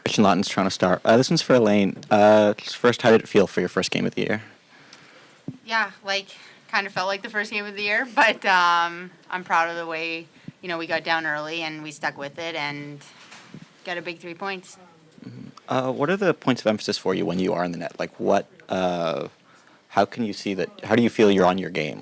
Christian Lawton's Toronto Star. This one's for Elaine. First, how did it feel for your first game of the year? Yeah, kind of felt like the first game of the year, but I'm proud of the way, we got down early and we stuck with it and got a big 3 points. What are the points of emphasis for you when you are in the net? How can you see that? How do you feel you're on your game?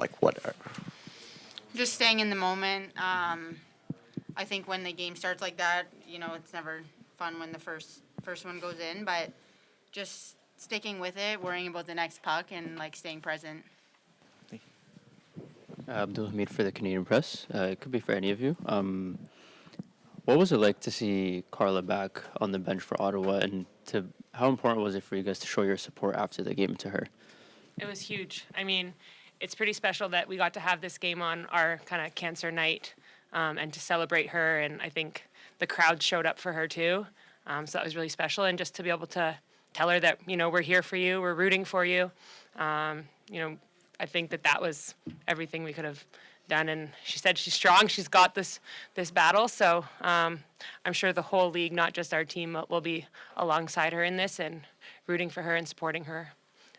Just staying in the moment. I think when the game starts like that, it's never fun when the first one goes in, but just sticking with it, worrying about the next puck, and staying present. Abdul Hamid for the Canadian Press. It could be for any of you. What was it like to see Carla back on the bench for Ottawa, and how important was it for you guys to show your support after the game to her? It was huge. I mean, it's pretty special that we got to have this game on our kind of cancer night and to celebrate her, and I think the crowd showed up for her too. So that was really special, and just to be able to tell her that, we're here for you, we're rooting for you. I think that was everything we could have done, and she said she's strong, she's got this battle, so I'm sure the whole league, not just our team, will be alongside her in this and rooting for her and supporting her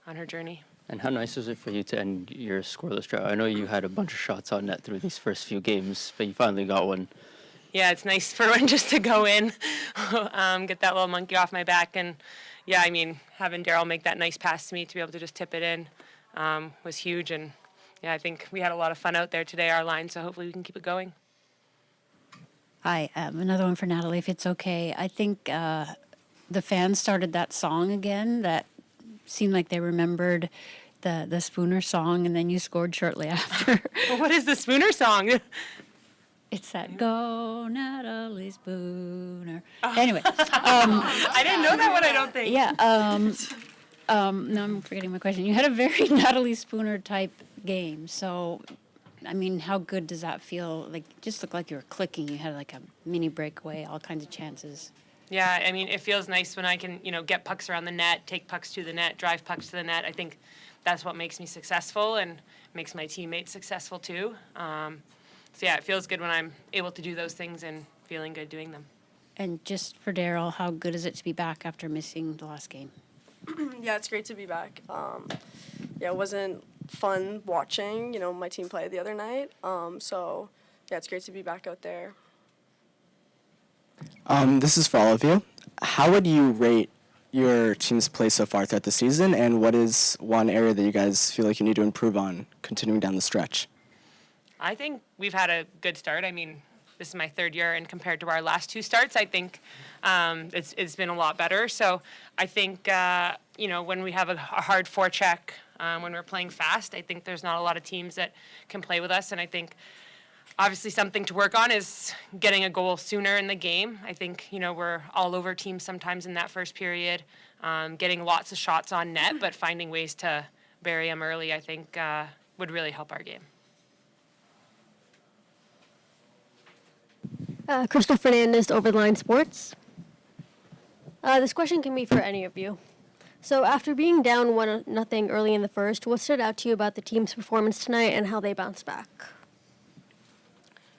on her journey. And how nice was it for you to end your scoreless drought? I know you had a bunch of shots on net through these first few games, but you finally got one. Yeah, it's nice for one just to go in, get that little monkey off my back, and yeah, I mean, having Daryl make that nice pass to me to be able to just tip it in was huge, and yeah, I think we had a lot of fun out there today, our line, so hopefully we can keep it going. Hi, another one for Natalie, if it's okay. I think the fans started that song again that seemed like they remembered the Spooner song, and then you scored shortly after. What is the Spooner song? It's that Go Natalie Spooner. Anyway. I didn't know that one, I don't think. Yeah. No, I'm forgetting my question. You had a very Natalie Spooner type game. So, I mean, how good does that feel? Just looked like you were clicking. You had a mini breakaway, all kinds of chances. Yeah, I mean, it feels nice when I can, get pucks around the net, take pucks to the net, drive pucks to the net. I think that's what makes me successful and makes my teammates successful too. So yeah, it feels good when I'm able to do those things and feeling good doing them. And just for Daryl, how good is it to be back after missing the last game? Yeah, it's great to be back. It wasn't fun watching, my team play the other night. So yeah, it's great to be back out there. This is for all of you. How would you rate your team's play so far throughout the season, and what is one area that you guys feel like you need to improve on continuing down the stretch? I think we've had a good start. I mean, this is my third year, and compared to our last two starts, I think it's been a lot better. So I think, when we have a hard forecheck, when we're playing fast, I think there's not a lot of teams that can play with us, and I think obviously something to work on is getting a goal sooner in the game. I think, we're all over teams sometimes in that first period, getting lots of shots on net, but finding ways to bury them early, I think, would really help our game. Crystal Fernandez, Over the Line Sports. This question can be for any of you. So after being down 1-0 early in the first, what stood out to you about the team's performance tonight and how they bounced back?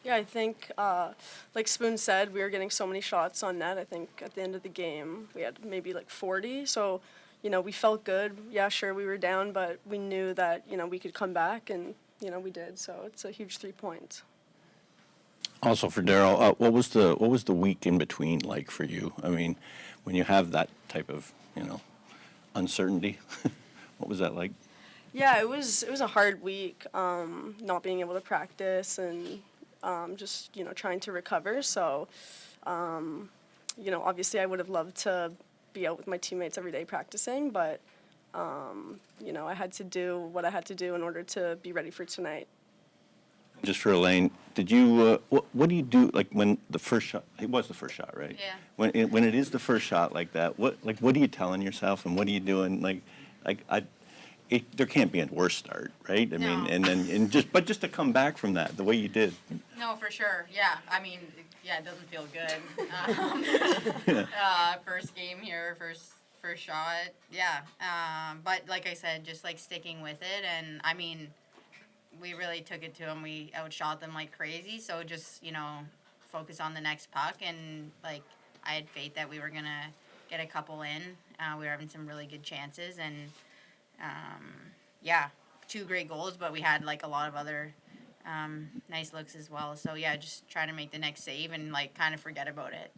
Yeah, I think, like Spoon said, we were getting so many shots on net. I think at the end of the game, we had maybe 40. So, we felt good. Yeah, sure, we were down, but we knew that, we could come back, and, we did. So it's a huge 3 points. Also for Daryl, what was the week in between like for you? I mean, when you have that type of uncertainty, what was that like? Yeah, it was a hard week, not being able to practice and just trying to recover. So, obviously I would have loved to be out with my teammates every day practicing, but I had to do what I had to do in order to be ready for tonight. Just for Elaine, did you what do you do when the first shot? It was the first shot, right? Yeah. When it is the first shot like that, what are you telling yourself and what are you doing? There can't be a worse start, right? I mean, and just to come back from that the way you did. No, for sure. Yeah, I mean, it doesn't feel good. First game here, first shot. Yeah, but like I said, just sticking with it, and I mean, we really took it to them. We outshot them like crazy. So just focus on the next puck, and I had faith that we were gonna get a couple in. We were having some really good chances, and yeah, 2 great goals, but we had like a lot of other nice looks as well. So yeah, just try to make the next save and like kind of forget about it.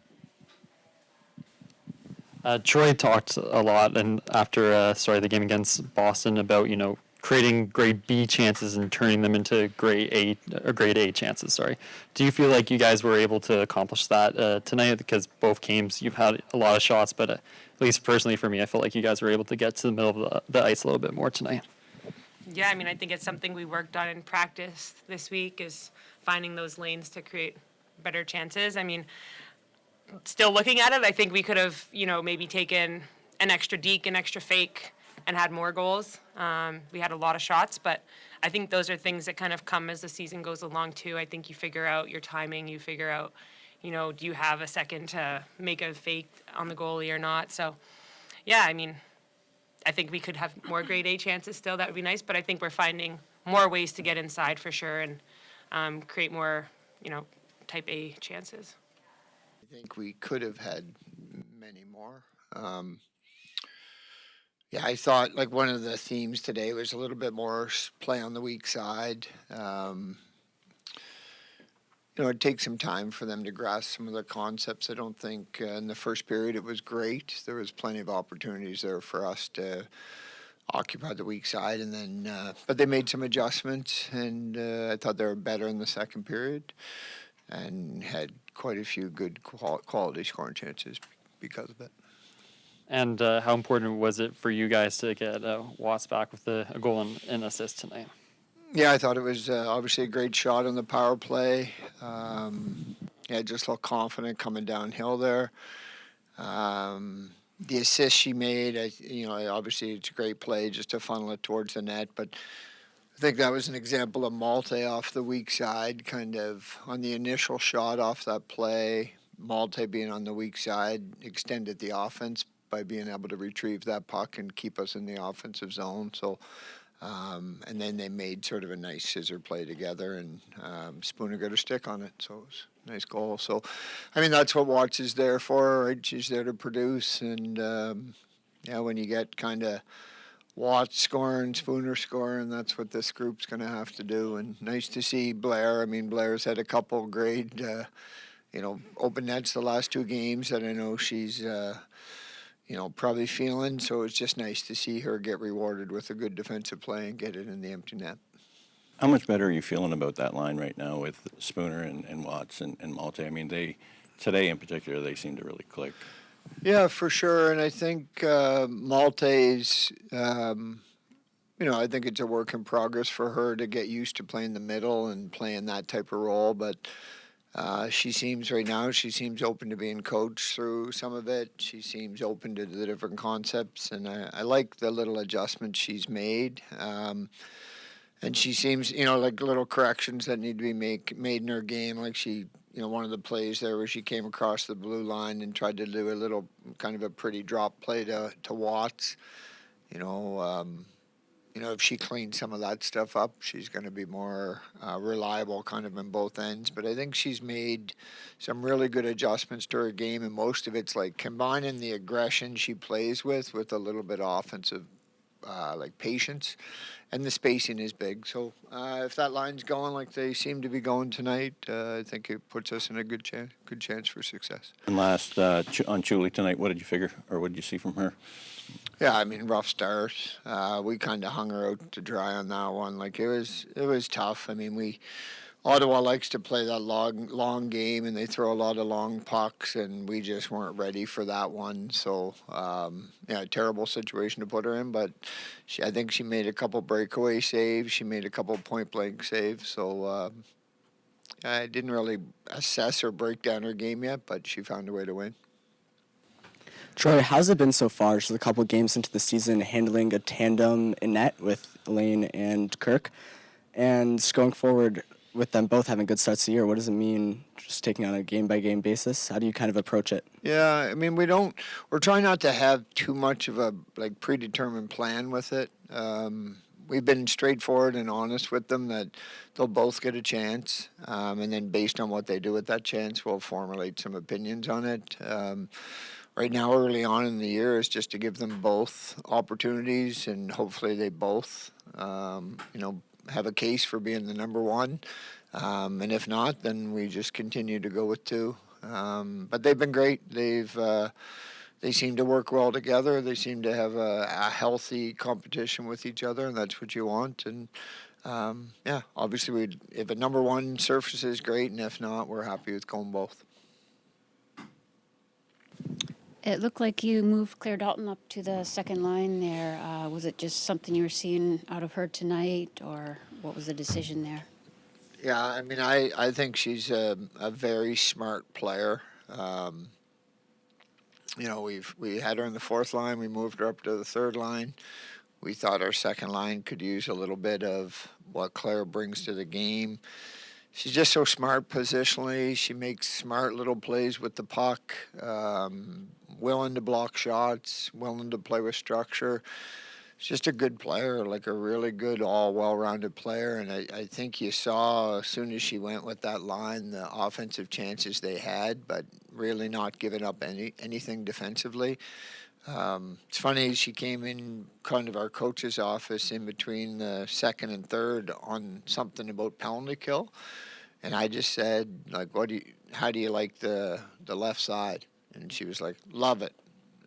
Troy talked a lot and after the game against Boston about creating grade B chances and turning them into grade A chances. Sorry. Do you feel like you guys were able to accomplish that tonight? Because both games you've had a lot of shots, but at least personally for me, I felt like you guys were able to get to the middle of the ice a little bit more tonight. Yeah, I mean, I think it's something we worked on in practice this week is finding those lanes to create better chances. I mean, still looking at it, I think we could have, maybe taken an extra deke, an extra fake, and had more goals. We had a lot of shots, but I think those are things that kind of come as the season goes along too. I think you figure out your timing, you figure out, do you have a second to make a fake on the goalie or not? So, yeah, I mean, I think we could have more grade A chances still. That would be nice, but I think we're finding more ways to get inside for sure and create more, type A chances. I think we could have had many more. Yeah, I thought like one of the themes today was a little bit more play on the weak side. It takes some time for them to grasp some of the concepts. I don't think in the first period it was great. There was plenty of opportunities there for us to occupy the weak side, and then but they made some adjustments, and I thought they were better in the second period, and had quite a few good quality scoring chances because of it. And how important was it for you guys to get Watts back with a goal and an assist tonight? Yeah, I thought it was obviously a great shot on the power play. Just looked confident coming downhill there. The assist she made, obviously it's a great play just to funnel it towards the net, but I think that was an example of Malte off the weak side, kind of on the initial shot off that play. Malte being on the weak side extended the offense by being able to retrieve that puck and keep us in the offensive zone. So, and then they made sort of a nice scissor play together, and Spooner got a stick on it, so it was a nice goal. So, I mean, that's what Watts is there for, right? She's there to produce, and when you get kind of Watts scoring, Spooner scoring, that's what this group's going to have to do. And nice to see Blair. I mean, Blair's had a couple great, open nets the last 2 games that I know she's probably feeling. So it's just nice to see her get rewarded with a good defensive play and get it in the empty net. How much better are you feeling about that line right now with Spooner and Watts and Malte? I mean, today in particular, they seem to really click. Yeah, for sure. And I think Malte's, I think it's a work in progress for her to get used to playing the middle and playing that type of role. But she seems open to being coached through some of it. She seems open to the different concepts. And I like the little adjustments she's made. And she seems, like little corrections that need to be made in her game. Like she, one of the plays there where she came across the blue line and tried to do a little kind of a pretty drop play to Watts. If she cleans some of that stuff up, she's going to be more reliable kind of in both ends. But I think she's made some really good adjustments to her game, and most of it's like combining the aggression she plays with a little bit of offensive patience, and the spacing is big. So if that line's going like they seem to be going tonight, I think it puts us in a good chance for success. And last on Chuli tonight, what did you figure, or what did you see from her? Yeah, I mean, rough start. We kind of hung her out to dry on that one. Like it was tough. I mean, Ottawa likes to play that long game, and they throw a lot of long pucks, and we just weren't ready for that one. So, terrible situation to put her in. But I think she made a couple breakaway saves. She made a couple point blank saves. So I didn't really assess or break down her game yet, but she found a way to win. Troy, how's it been so far, just a couple games into the season, handling a tandem in net with Elaine and Kirk? And going forward with them both having good starts to the year, what does it mean just taking on a game-by-game basis? How do you kind of approach it? Yeah, I mean, we're trying not to have too much of a predetermined plan with it. We've been straightforward and honest with them that they'll both get a chance, and then based on what they do with that chance, we'll formulate some opinions on it. right now, early on in the year, is just to give them both opportunities, and hopefully they both, have a case for being the number one. And if not, then we just continue to go with two. But they've been great. They seem to work well together. They seem to have a healthy competition with each other, and that's what you want. And obviously, if a number one surfaces, great, and if not, we're happy with going both. It looked like you moved Claire Dalton up to the second line there. Was it just something you were seeing out of her tonight, or what was the decision there? Yeah, I mean, I think she's a very smart player. We had her in the fourth line. We moved her up to the third line. We thought our second line could use a little bit of what Claire brings to the game. She's just so smart positionally. She makes smart little plays with the puck, willing to block shots, willing to play with structure. She's just a good player, like a really good, well-rounded player. And I think you saw as soon as she went with that line, the offensive chances they had, but really not giving up anything defensively. It's funny, she came in kind of our coach's office in between the second and third on something about penalty kill. And I just said, like, how do you like the left side? And she was like, love it.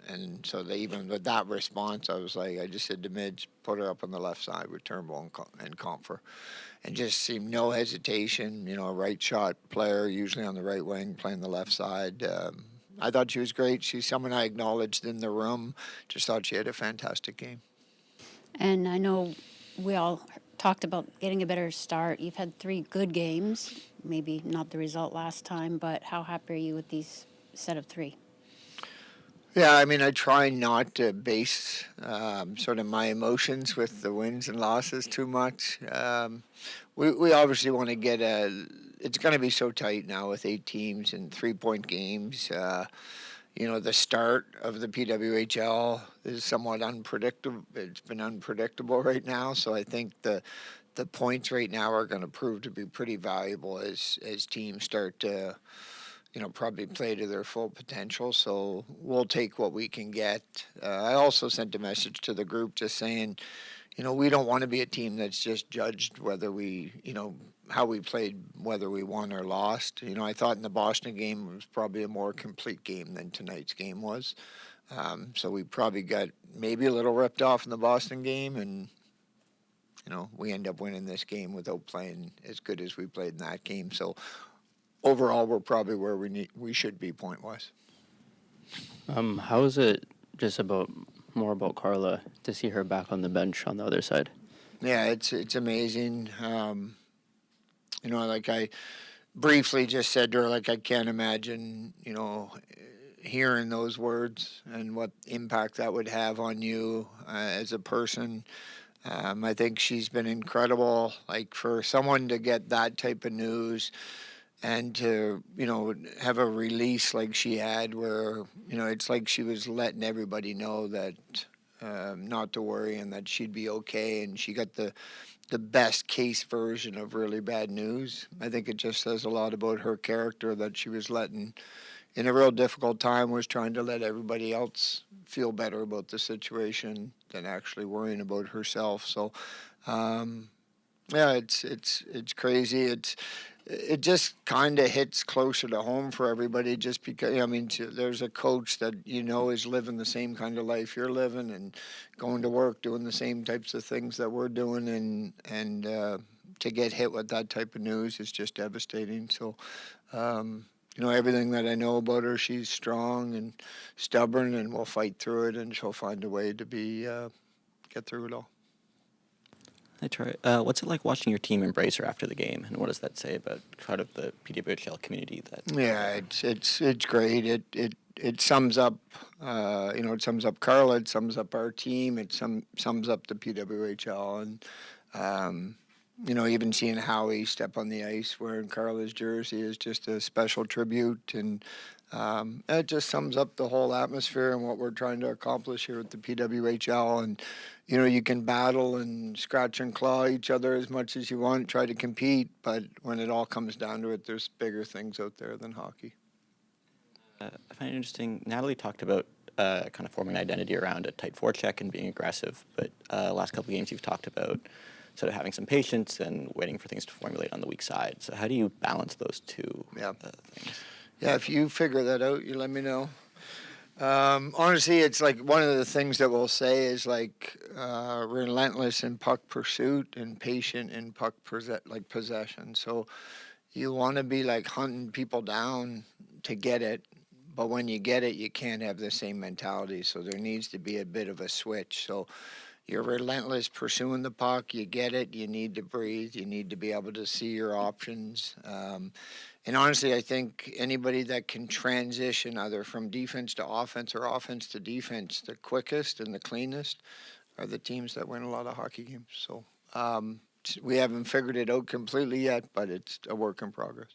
And so even with that response, I just said to Midge, put her up on the left side with Turnbull and Comfer. And just seemed no hesitation, a right shot player, usually on the right wing, playing the left side. I thought she was great. She's someone I acknowledged in the room. Just thought she had a fantastic game. And I know we all talked about getting a better start. You've had 3 good games, maybe not the result last time, but how happy are you with these set of 3? Yeah, I mean, I try not to base sort of my emotions with the wins and losses too much. We obviously want to get it's going to be so tight now with 8 teams and 3-point games. The start of the PWHL is somewhat unpredictable. It's been unpredictable right now, so I think the points right now are going to prove to be pretty valuable as teams start to probably play to their full potential. So we'll take what we can get. I also sent a message to the group just saying, we don't want to be a team that's just judged whether we, how we played, whether we won or lost. I thought in the Boston game was probably a more complete game than tonight's game was. So we probably got maybe a little ripped off in the Boston game, and we end up winning this game without playing as good as we played in that game. So overall, we're probably where we should be point-wise. How is it just more about Carla to see her back on the bench on the other side? Yeah, it's amazing. Like I briefly just said to her, like, I can't imagine, hearing those words and what impact that would have on you as a person. I think she's been incredible. Like, for someone to get that type of news and to, have a release like she had where, it's like she was letting everybody know that not to worry and that she'd be okay, and she got the best case version of really bad news. I think it just says a lot about her character that she was letting, in a real difficult time, was trying to let everybody else feel better about the situation than actually worrying about herself. So, it's crazy. It just kind of hits closer to home for everybody just because, there's a coach that is living the same kind of life you're living and going to work, doing the same types of things that we're doing, and to get hit with that type of news is just devastating. So, everything that I know about her, she's strong and stubborn and will fight through it, and she'll find a way to get through it all. Hey, Troy, what's it like watching your team embrace her after the game, and what does that say about kind of the PWHL community? Yeah, it's great. It sums up, it sums up Carla, it sums up our team, it sums up the PWHL, and even seeing Howie step on the ice wearing Carla's jersey is just a special tribute, and it just sums up the whole atmosphere and what we're trying to accomplish here at the PWHL. And you can battle and scratch and claw each other as much as you want, try to compete, but when it all comes down to it, there's bigger things out there than hockey. I find it interesting. Natalie talked about kind of forming an identity around a tight forecheck and being aggressive, but last couple of games you've talked about sort of having some patience and waiting for things to formulate on the weak side. So how do you balance those two things? Yeah, if you figure that out, you let me know. Honestly, it's like one of the things that we'll say is like relentless in puck pursuit and patient in puck possession. So you want to be like hunting people down to get it, but when you get it, you can't have the same mentality. So there needs to be a bit of a switch. So you're relentless pursuing the puck. You get it. You need to breathe. You need to be able to see your options. And honestly, I think anybody that can transition either from defense to offense or offense to defense the quickest and the cleanest are the teams that win a lot of hockey games. So we haven't figured it out completely yet, but it's a work in progress.